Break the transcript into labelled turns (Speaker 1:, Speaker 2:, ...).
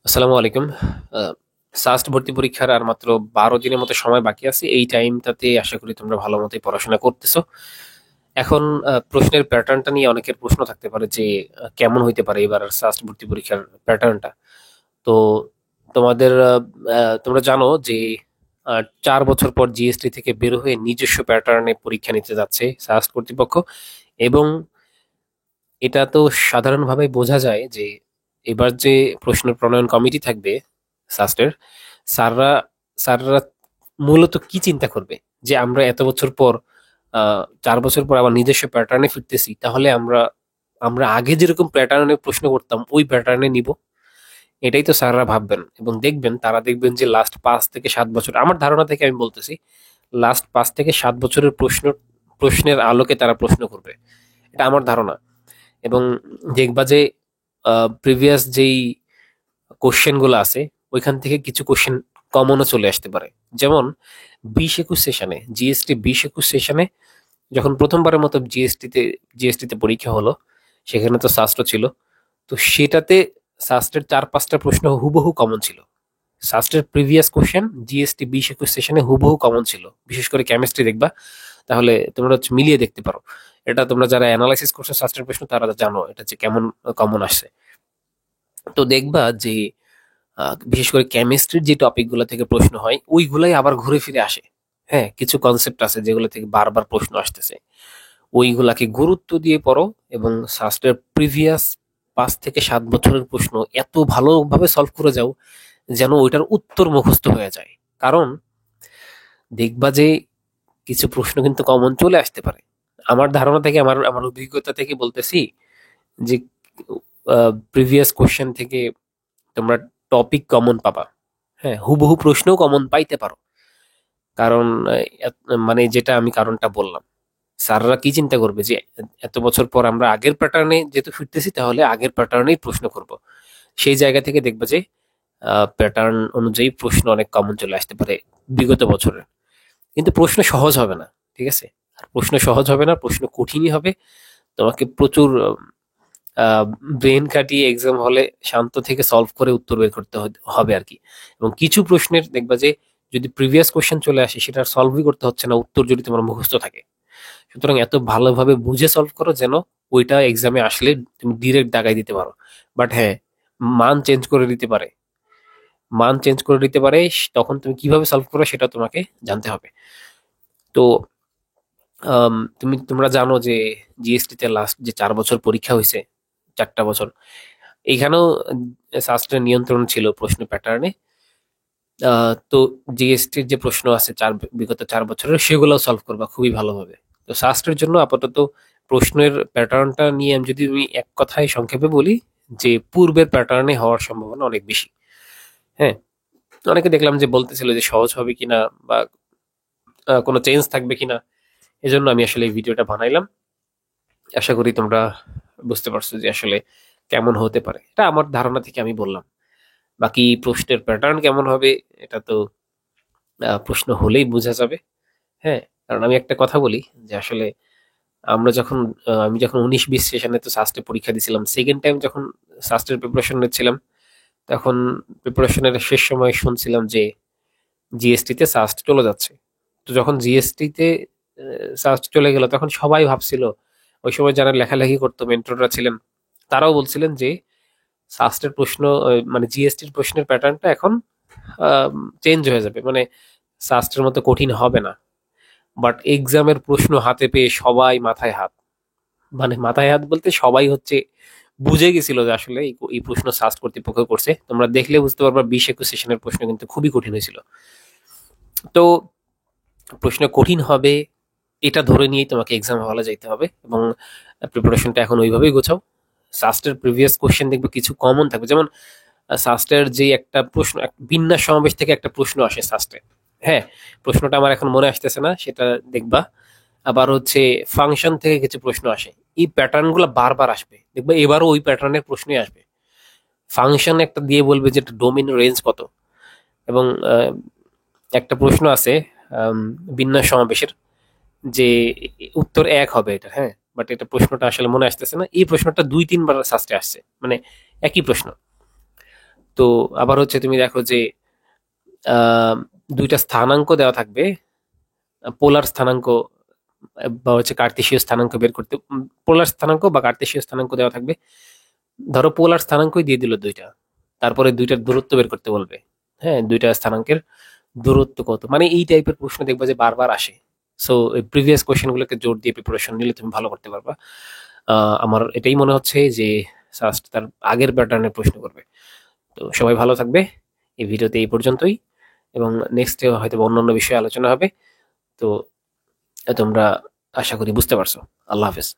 Speaker 1: আসসালামু আলাইকুম। আহ, সাস্ট ভর্তি পরীক্ষার আর মাত্র 12 দিনের মতো সময় বাকি আছে। এই টাইমটাতে আশা করি তোমরা ভালো মতোই পড়াশোনা করতেছো। এখন প্রশ্নের প্যাটার্নটা নিয়ে অনেকের প্রশ্ন থাকতে পারে যে কেমন হইতে পারে এবার সাস্ট ভর্তি পরীক্ষার প্যাটার্নটা। তো তোমাদের তোমরা জানো যে 4 বছর পর জিএসটি থেকে বের হয়ে নিজস্ব প্যাটার্নে পরীক্ষা নিতে যাচ্ছে সাস্ট কর্তৃপক্ষ। এবং এটা তো সাধারণভাবে বোঝা যায় যে এবার যে প্রশ্ন প্রণয়ন কমিটি থাকবে সাস্টের, স্যাররা স্যাররা মূলত কি চিন্তা করবে যে আমরা এত বছর পর 4 বছর পর আবার নিজস্ব প্যাটার্নে ফিরতেছি, তাহলে আমরা আমরা আগে যেরকম প্যাটার্নে প্রশ্ন করতাম ওই প্যাটার্নে নিব। এটাই তো স্যাররা ভাববেন এবং দেখবেন, তারা দেখবেন যে লাস্ট 5 থেকে 7 বছর, আমার ধারণা থেকে আমি বলতেছি, লাস্ট 5 থেকে 7 বছরের প্রশ্নের আলোকে তারা প্রশ্ন করবে। এটা আমার ধারণা। এবং দেখবা যে প্রিভিয়াস যেই কোশ্চেন গুলো আছে ওইখান থেকে কিছু কোশ্চেন কমনও চলে আসতে পারে। যেমন 20-21 সেশনে, জিএসটি 20-21 সেশনে যখন প্রথমবারের মতো জিএসটিতে পরীক্ষা হলো, সেখানে তো শাস্ত্র ছিল। তো সেটাতে শাস্ত্রের 4-5টা প্রশ্ন হুবহু কমন ছিল। শাস্ত্রের প্রিভিয়াস কোশ্চেন জিএসটি 20-21 সেশনে হুবহু কমন ছিল, বিশেষ করে কেমিস্ট্রি দেখবা। তাহলে তোমরা হচ্ছে মিলিয়ে দেখতে পারো। এটা তোমরা যারা অ্যানালাইসিস করছো শাস্ত্রের প্রশ্ন তারা জানো এটা যে কেমন কমন আসছে। তো দেখবা যে বিশেষ করে কেমিস্ট্রির যে টপিক গুলো থেকে প্রশ্ন হয় ওইগুলাই আবার ঘুরে ফিরে আসে। হ্যাঁ, কিছু কনসেপ্ট আছে যেগুলো থেকে বারবার প্রশ্ন আসতেছে, ওইগুলাকে গুরুত্ব দিয়ে পড়ো। এবং শাস্ত্রের প্রিভিয়াস 5 থেকে 7 বছরের প্রশ্ন এত ভালোভাবে সলভ করে যাও যেন ওইটার উত্তর মুখস্থ হয়ে যায়। কারণ দেখবা যে কিছু প্রশ্ন কিন্তু কমন চলে আসতে পারে। আমার ধারণা থেকে, আমার আমার অভিজ্ঞতা থেকে বলতেছি যে প্রিভিয়াস কোশ্চেন থেকে তোমরা টপিক কমন পাবা। হ্যাঁ, হুবহু প্রশ্নও কমন পাইতে পারো। কারণ মানে যেটা আমি কারণটা বললাম, স্যাররা কি চিন্তা করবে যে এত বছর পর আমরা আগের প্যাটার্নে যেহেতু ফিরতেছি, তাহলে আগের প্যাটার্নেই প্রশ্ন করব। সেই জায়গা থেকে দেখবে যে প্যাটার্ন অনুযায়ী প্রশ্ন অনেক কমন চলে আসতে পারে বিগত বছরের। কিন্তু প্রশ্ন সহজ হবে না, ঠিক আছে? আর প্রশ্ন সহজ হবে না, প্রশ্ন কঠিনই হবে। তোমাকে প্রচুর ব্রেন খাটিয়ে এক্সাম হলে শান্ত থেকে সলভ করে উত্তর বের করতে হবে আর কি। এবং কিছু প্রশ্নের দেখবা যে যদি প্রিভিয়াস কোশ্চেন চলে আসে সেটা সলভই করতে হচ্ছে না, উত্তর যদি তোমার মুখস্থ থাকে। সুতরাং এত ভালোভাবে বুঝে সলভ করো যেন ওইটা এক্সামে আসলে তুমি ডিরেক্ট দাগাই দিতে পারো। বাট হ্যাঁ, মান চেঞ্জ করে দিতে পারে, মান চেঞ্জ করে দিতে পারে। তখন তুমি কিভাবে সলভ করো সেটা তোমাকে জানতে হবে। তো তোমরা জানো যে জিএসটি তে লাস্ট যে 4 বছর পরীক্ষা হয়েছে, 4টা বছর, এইখানেও শাস্ত্রের নিয়ন্ত্রণ ছিল প্রশ্ন প্যাটার্নে। তো জিএসটির যে প্রশ্ন আছে বিগত 4 বছরের, সেগুলো সলভ করবা খুবই ভালোভাবে। তো শাস্ত্রের জন্য আপাতত প্রশ্নের প্যাটার্নটা নিয়ে আমি যদি আমি এক কথায় সংক্ষেপে বলি, যে পূর্বের প্যাটার্নে হওয়ার সম্ভাবনা অনেক বেশি। হ্যাঁ, অনেকে দেখলাম যে বলতেছিল যে সহজ হবে কিনা বা কোনো চেঞ্জ থাকবে কিনা। এজন্য আমি আসলে এই ভিডিওটা বানাইলাম। আশা করি তোমরা বুঝতে পারছো যে আসলে কেমন হতে পারে। এটা আমার ধারণা থেকে আমি বললাম। বাকি প্রশ্নের প্যাটার্ন কেমন হবে এটা তো প্রশ্ন হলেই বোঝা যাবে। হ্যাঁ, কারণ আমি একটা কথা বলি যে আসলে আমরা যখন আমি যখন 19-20 সেশনে তো সাস্টে পরীক্ষা দিছিলাম, সেকেন্ড টাইম যখন সাস্টের প্রিপারেশন নিচ্ছিলাম, তখন প্রিপারেশনের শেষ সময় শুনছিলাম যে জিএসটি তে সাস্ট চলে যাচ্ছে। তো যখন জিএসটি তে সাস্ট চলে গেল, তখন সবাই ভাবছিল, ওই সময় যারা লেখালেখি করতো মেন্টররা ছিলেন, তারাও বলছিলেন যে সাস্টের প্রশ্ন মানে জিএসটির প্রশ্নের প্যাটার্নটা এখন চেঞ্জ হয়ে যাবে, মানে সাস্টের মতো কঠিন হবে না। বাট এক্সামের প্রশ্ন হাতে পেয়ে সবাই মাথায় হাত, মানে মাথায় হাত বলতে সবাই হচ্ছে বুঝে গেছিল যে আসলে এই প্রশ্ন সাস্ট কর্তৃপক্ষ করছে। তোমরা দেখলে বুঝতে পারবা 20-21 সেশনের প্রশ্ন কিন্তু খুবই কঠিন হয়েছিল। তো প্রশ্ন কঠিন হবে এটা ধরে নিয়েই তোমাকে এক্সাম হলে যাইতে হবে। এবং প্রিপারেশনটা এখন ওইভাবেই গোছাও। সাস্টের প্রিভিয়াস কোশ্চেন দেখবে কিছু কমন থাকবে। যেমন সাস্টের যে একটা প্রশ্ন, বিন্যাস সমাবেশ থেকে একটা প্রশ্ন আসে সাস্টে। হ্যাঁ, প্রশ্নটা আমার এখন মনে আসতেছে না, সেটা দেখবা। আবার হচ্ছে ফাংশন থেকে কিছু প্রশ্ন আসে। এই প্যাটার্ন গুলো বারবার আসবে, দেখবে এবারও ওই প্যাটার্নের প্রশ্নই আসবে। ফাংশন একটা দিয়ে বলবে যে ডোমেন রেঞ্জ কত। এবং একটা প্রশ্ন আছে আম, বিন্যাস সমাবেশের, যে উত্তর এক হবে এটা। হ্যাঁ, বাট এটা প্রশ্নটা আসলে মনে আসতেছে না। এই প্রশ্নটা 2-3 বার সাস্টে আসছে, মানে একই প্রশ্ন। তো আবার হচ্ছে তুমি দেখো যে দুইটা স্থানাঙ্ক দেওয়া থাকবে, পোলার স্থানাঙ্ক বা হচ্ছে কার্তেশীয় স্থানাঙ্ক বের করতে, পোলার স্থানাঙ্ক বা কার্তেশীয় স্থানাঙ্ক দেওয়া থাকবে। ধরো পোলার স্থানাঙ্কই দিয়ে দিল দুইটা, তারপরে দুইটার দূরত্ব বের করতে বলবে। হ্যাঁ, দুইটা স্থানাঙ্কের দূরত্ব কত, মানে এই টাইপের প্রশ্ন দেখবা যে বারবার আসে। সো এই প্রিভিয়াস কোশ্চেন গুলোকে জোর দিয়ে প্রিপারেশন নিলে তুমি ভালো করতে পারবা। আমার এটাই মনে হচ্ছে যে জাস্ট তার আগের প্যাটার্নের প্রশ্ন করবে। তো সবাই ভালো থাকবে। এই ভিডিওতে এই পর্যন্তই, এবং নেক্সটে হয়তো বা অন্যান্য বিষয়ে আলোচনা হবে। তো তোমরা আশা করি বুঝতে পারছো। আল্লাহ হাফেজ।